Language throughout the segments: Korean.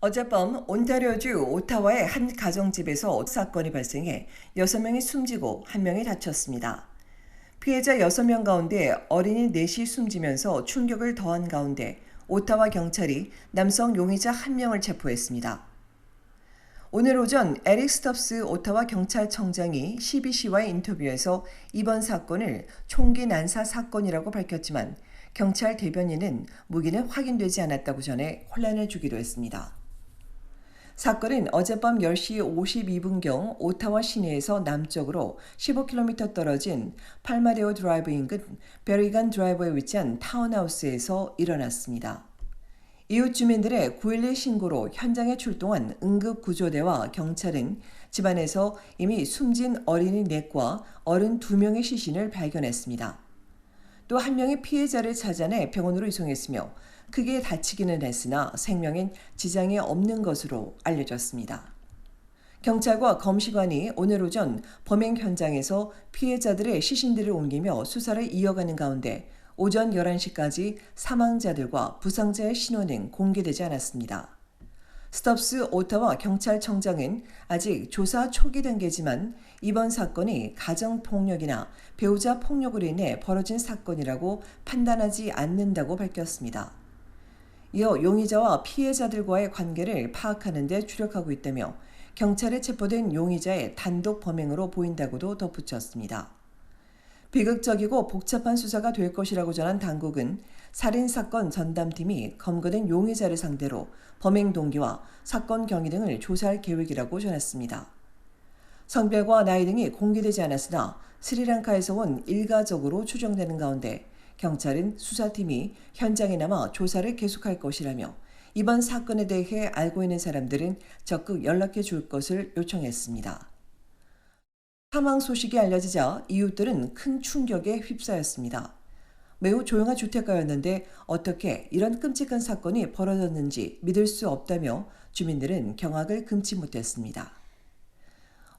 어젯밤 온타리오주 오타와의 한 가정집에서 사건이 발생해 6명이 숨지고 1명이 다쳤습니다. 피해자 6명 가운데 어린이 넷이 숨지면서 충격을 더한 가운데 오타와 경찰이 남성 용의자 1명을 체포했습니다. 오늘 오전 에릭 스톱스 오타와 경찰청장이 CBC와의 인터뷰에서 이번 사건을 총기 난사 사건이라고 밝혔지만 경찰 대변인은 무기는 확인되지 않았다고 전해 혼란을 주기도 했습니다. 사건은 어젯밤 10시 52분경 오타와 시내에서 남쪽으로 15km 떨어진 팔마레오 드라이브 인근 베리간 드라이브에 위치한 타운하우스에서 일어났습니다. 이웃 주민들의 911 신고로 현장에 출동한 응급구조대와 경찰은 집안에서 이미 숨진 어린이 넷과 어른 2명의 시신을 발견했습니다. 또 1명의 피해자를 찾아내 병원으로 이송했으며 크게 다치기는 했으나 생명엔 지장이 없는 것으로 알려졌습니다. 경찰과 검시관이 오늘 오전 범행 현장에서 피해자들의 시신들을 옮기며 수사를 이어가는 가운데 오전 11시까지 사망자들과 부상자의 신원은 공개되지 않았습니다. 스톱스 오타와 경찰청장은 아직 조사 초기 단계지만 이번 사건이 가정폭력이나 배우자 폭력으로 인해 벌어진 사건이라고 판단하지 않는다고 밝혔습니다. 이어 용의자와 피해자들과의 관계를 파악하는 데 주력하고 있다며 경찰에 체포된 용의자의 단독 범행으로 보인다고도 덧붙였습니다. 비극적이고 복잡한 수사가 될 것이라고 전한 당국은 살인사건 전담팀이 검거된 용의자를 상대로 범행 동기와 사건 경위 등을 조사할 계획이라고 전했습니다. 성별과 나이 등이 공개되지 않았으나 스리랑카에서 온 일가족으로 추정되는 가운데 경찰은 수사팀이 현장에 남아 조사를 계속할 것이라며 이번 사건에 대해 알고 있는 사람들은 적극 연락해 줄 것을 요청했습니다. 사망 소식이 알려지자 이웃들은 큰 충격에 휩싸였습니다. 매우 조용한 주택가였는데 어떻게 이런 끔찍한 사건이 벌어졌는지 믿을 수 없다며 주민들은 경악을 금치 못했습니다.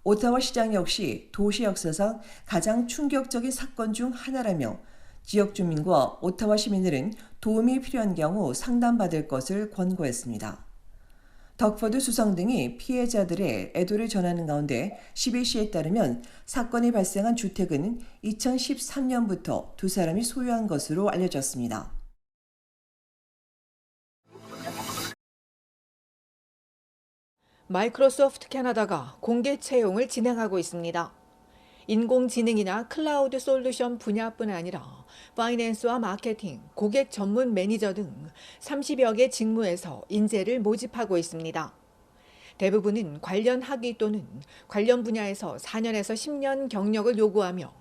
오타와 시장 역시 도시 역사상 가장 충격적인 사건 중 하나라며 지역 주민과 오타와 시민들은 도움이 필요한 경우 상담받을 것을 권고했습니다. 덕포드 수성 등이 피해자들의 애도를 전하는 가운데 CBC에 따르면 사건이 발생한 주택은 2013년부터 두 사람이 소유한 것으로 알려졌습니다. 마이크로소프트 캐나다가 공개 채용을 진행하고 있습니다. 인공지능이나 클라우드 솔루션 분야뿐 아니라 파이낸스와 마케팅, 고객 전문 매니저 등 30여 개 직무에서 인재를 모집하고 있습니다. 대부분은 관련 학위 또는 관련 분야에서 4년에서 10년 경력을 요구하며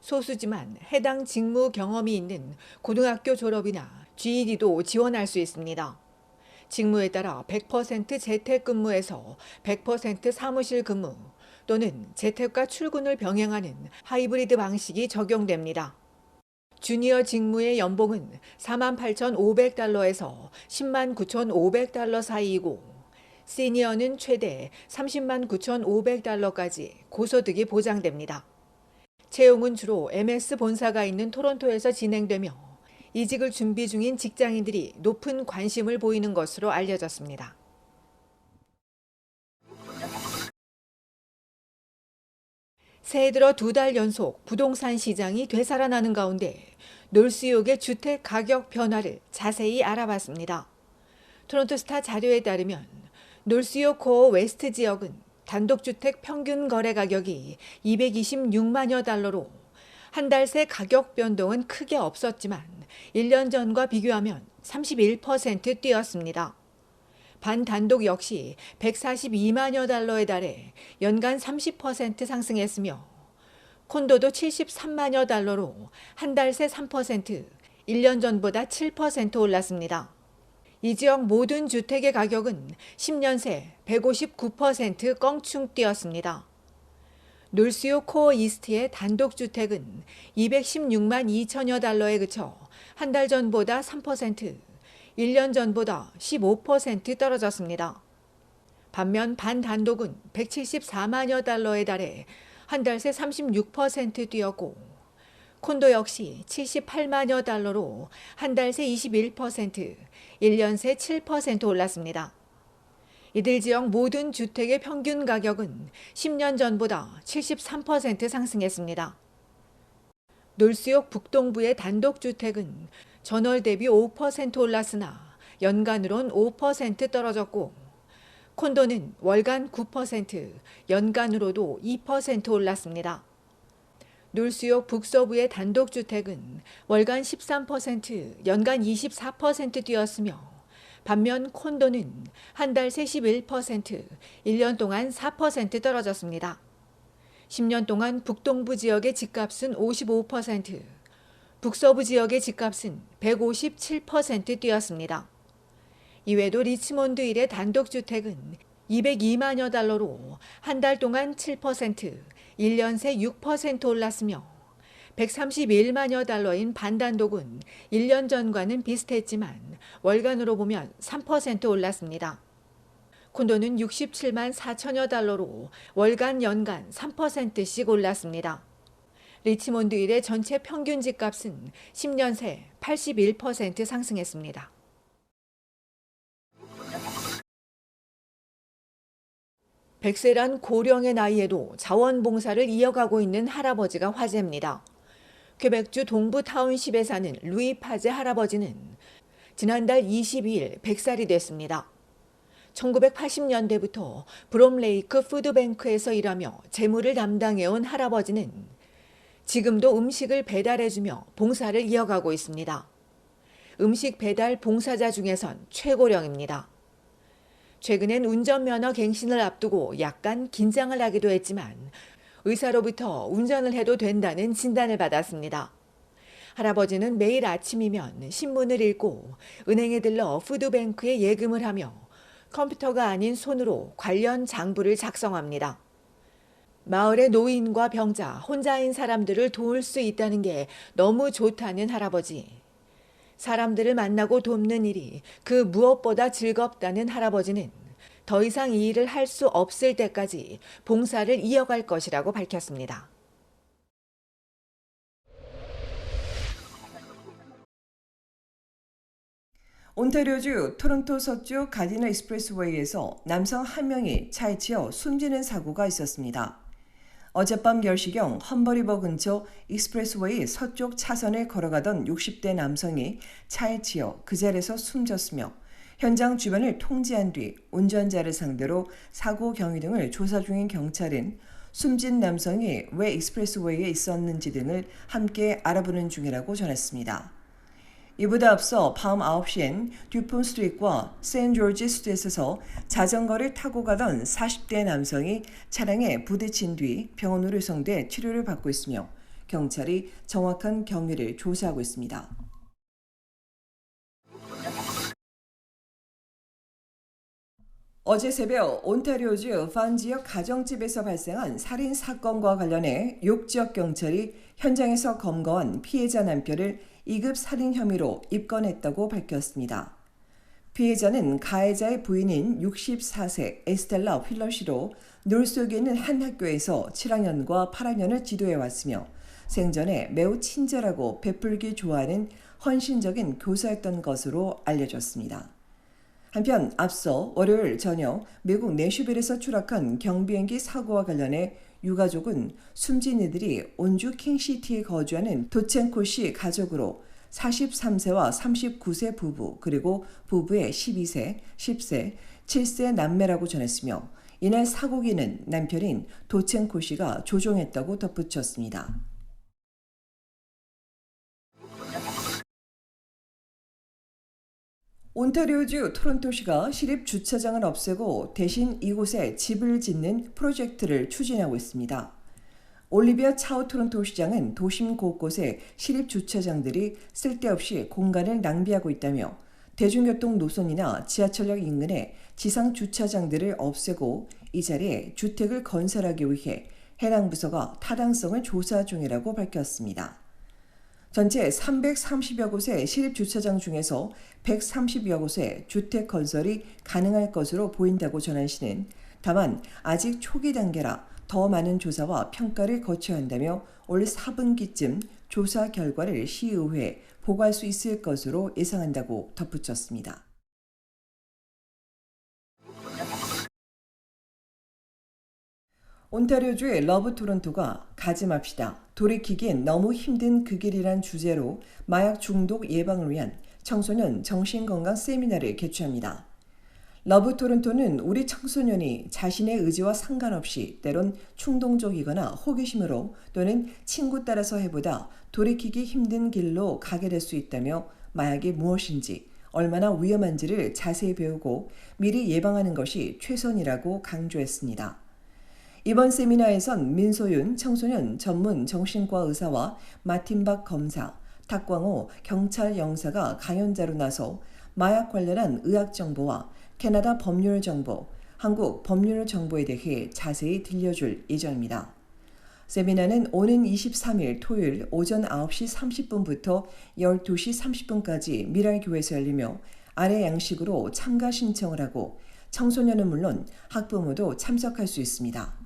소수지만 해당 직무 경험이 있는 고등학교 졸업이나 GED도 지원할 수 있습니다. 직무에 따라 100% 재택근무에서 100% 사무실 근무 또는 재택과 출근을 병행하는 하이브리드 방식이 적용됩니다. 주니어 직무의 연봉은 48,500달러에서 109,500달러 사이이고 시니어는 최대 309,500달러까지 고소득이 보장됩니다. 채용은 주로 MS 본사가 있는 토론토에서 진행되며 이직을 준비 중인 직장인들이 높은 관심을 보이는 것으로 알려졌습니다. 새해 들어 2달 연속 부동산 시장이 되살아나는 가운데 놀수욕의 주택 가격 변화를 자세히 알아봤습니다. 토론토 스타 자료에 따르면 놀수욕 코어 웨스트 지역은 단독주택 평균 거래 가격이 226만여 달러로 한 달 새 가격 변동은 크게 없었지만 1년 전과 비교하면 31% 뛰었습니다. 반단독 역시 142만여 달러에 달해 연간 30% 상승했으며 콘도도 73만여 달러로 한 달 새 3%, 1년 전보다 7% 올랐습니다. 이 지역 모든 주택의 가격은 10년 새 159% 껑충 뛰었습니다. 놀수요 코어 이스트의 단독주택은 216만 2천여 달러에 그쳐 한 달 전보다 3%, 1년 전보다 15% 떨어졌습니다. 반면 반단독은 174만여 달러에 달해 한 달 새 36% 뛰었고 콘도 역시 78만여 달러로 한 달 새 21%, 1년 새 7% 올랐습니다. 이들 지역 모든 주택의 평균 가격은 10년 전보다 73% 상승했습니다. 놀수역 북동부의 단독주택은 전월 대비 5% 올랐으나 연간으론 5% 떨어졌고 콘도는 월간 9%, 연간으로도 2% 올랐습니다. 놀수역 북서부의 단독주택은 월간 13%, 연간 24% 뛰었으며 반면 콘도는 한 달 새 11%, 1년 동안 4% 떨어졌습니다. 10년 동안 북동부 지역의 집값은 55%, 북서부 지역의 집값은 157% 뛰었습니다. 이외에도 리치몬드 일의 단독주택은 202만여 달러로 한 달 동안 7%, 1년 새 6% 올랐으며 131만여 달러인 반단독은 1년 전과는 비슷했지만 월간으로 보면 3% 올랐습니다. 콘도는 67만 4천여 달러로 월간 연간 3%씩 올랐습니다. 리치몬드 일의 전체 평균 집값은 10년 새 81% 상승했습니다. 백세란 고령의 나이에도 자원봉사를 이어가고 있는 할아버지가 화제입니다. 퀘벡주 동부 타운십에 사는 루이 파제 할아버지는 지난달 22일 100살이 됐습니다. 1980년대부터 브롬레이크 푸드뱅크에서 일하며 재무를 담당해온 할아버지는 지금도 음식을 배달해주며 봉사를 이어가고 있습니다. 음식 배달 봉사자 중에선 최고령입니다. 최근엔 운전면허 갱신을 앞두고 약간 긴장을 하기도 했지만 의사로부터 운전을 해도 된다는 진단을 받았습니다. 할아버지는 매일 아침이면 신문을 읽고 은행에 들러 푸드뱅크에 예금을 하며 컴퓨터가 아닌 손으로 관련 장부를 작성합니다. 마을의 노인과 병자, 혼자인 사람들을 도울 수 있다는 게 너무 좋다는 할아버지. 사람들을 만나고 돕는 일이 그 무엇보다 즐겁다는 할아버지는 더 이상 이 일을 할 수 없을 때까지 봉사를 이어갈 것이라고 밝혔습니다. 온타리오주 토론토 서쪽 가디너 익스프레스웨이에서 남성 한 명이 차에 치여 숨지는 사고가 있었습니다. 어젯밤 10시경 험버리버 근처 익스프레스웨이 서쪽 차선을 걸어가던 60대 남성이 차에 치여 그 자리에서 숨졌으며 현장 주변을 통제한 뒤 운전자를 상대로 사고 경위 등을 조사 중인 경찰은 숨진 남성이 왜 익스프레스웨이에 있었는지 등을 함께 알아보는 중이라고 전했습니다. 이보다 앞서 밤 9시엔 듀폰 스트리트와 세인조지 스트리트에서 자전거를 타고 가던 40대 남성이 차량에 부딪힌 뒤 병원으로 이송돼 치료를 받고 있으며 경찰이 정확한 경위를 조사하고 있습니다. 어제 새벽 온타리오주 판 지역 가정집에서 발생한 살인 사건과 관련해 욕 지역 경찰이 현장에서 검거한 피해자 남편을 2급 살인 혐의로 입건했다고 밝혔습니다. 피해자는 가해자의 부인인 64세 에스텔라 휠러 씨로 놀속에 있는 한 학교에서 7학년과 8학년을 지도해왔으며 생전에 매우 친절하고 베풀기 좋아하는 헌신적인 교사였던 것으로 알려졌습니다. 한편 앞서 월요일 저녁 미국 내슈빌에서 추락한 경비행기 사고와 관련해 유가족은 숨진 이들이 온주 킹시티에 거주하는 도첸코 씨 가족으로 43세와 39세 부부 그리고 부부의 12세, 10세, 7세 남매라고 전했으며 이날 사고기는 남편인 도첸코 씨가 조종했다고 덧붙였습니다. 온타리오주 토론토시가 시립 주차장을 없애고 대신 이곳에 집을 짓는 프로젝트를 추진하고 있습니다. 올리비아 차오 토론토 시장은 도심 곳곳에 시립 주차장들이 쓸데없이 공간을 낭비하고 있다며 대중교통 노선이나 지하철역 인근에 지상 주차장들을 없애고 이 자리에 주택을 건설하기 위해 해당 부서가 타당성을 조사 중이라고 밝혔습니다. 전체 330여 곳의 시립주차장 중에서 130여 곳의 주택 건설이 가능할 것으로 보인다고 전한 시는 다만 아직 초기 단계라 더 많은 조사와 평가를 거쳐야 한다며 올 4분기쯤 조사 결과를 시의회에 보고할 수 있을 것으로 예상한다고 덧붙였습니다. 온타리오주의 러브 토론토가 가지 맙시다. 돌이키기엔 너무 힘든 그 길이란 주제로 마약 중독 예방을 위한 청소년 정신건강 세미나를 개최합니다. 러브 토론토는 우리 청소년이 자신의 의지와 상관없이 때론 충동적이거나 호기심으로 또는 친구 따라서 해보다 돌이키기 힘든 길로 가게 될 수 있다며 마약이 무엇인지 얼마나 위험한지를 자세히 배우고 미리 예방하는 것이 최선이라고 강조했습니다. 이번 세미나에선 민소윤 청소년 전문 정신과 의사와 마틴박 검사, 탁광호 경찰 영사가 강연자로 나서 마약 관련한 의학 정보와 캐나다 법률 정보, 한국 법률 정보에 대해 자세히 들려줄 예정입니다. 세미나는 오는 23일 토요일 오전 9시 30분부터 12시 30분까지 미랄교회에서 열리며 아래 양식으로 참가 신청을 하고 청소년은 물론 학부모도 참석할 수 있습니다.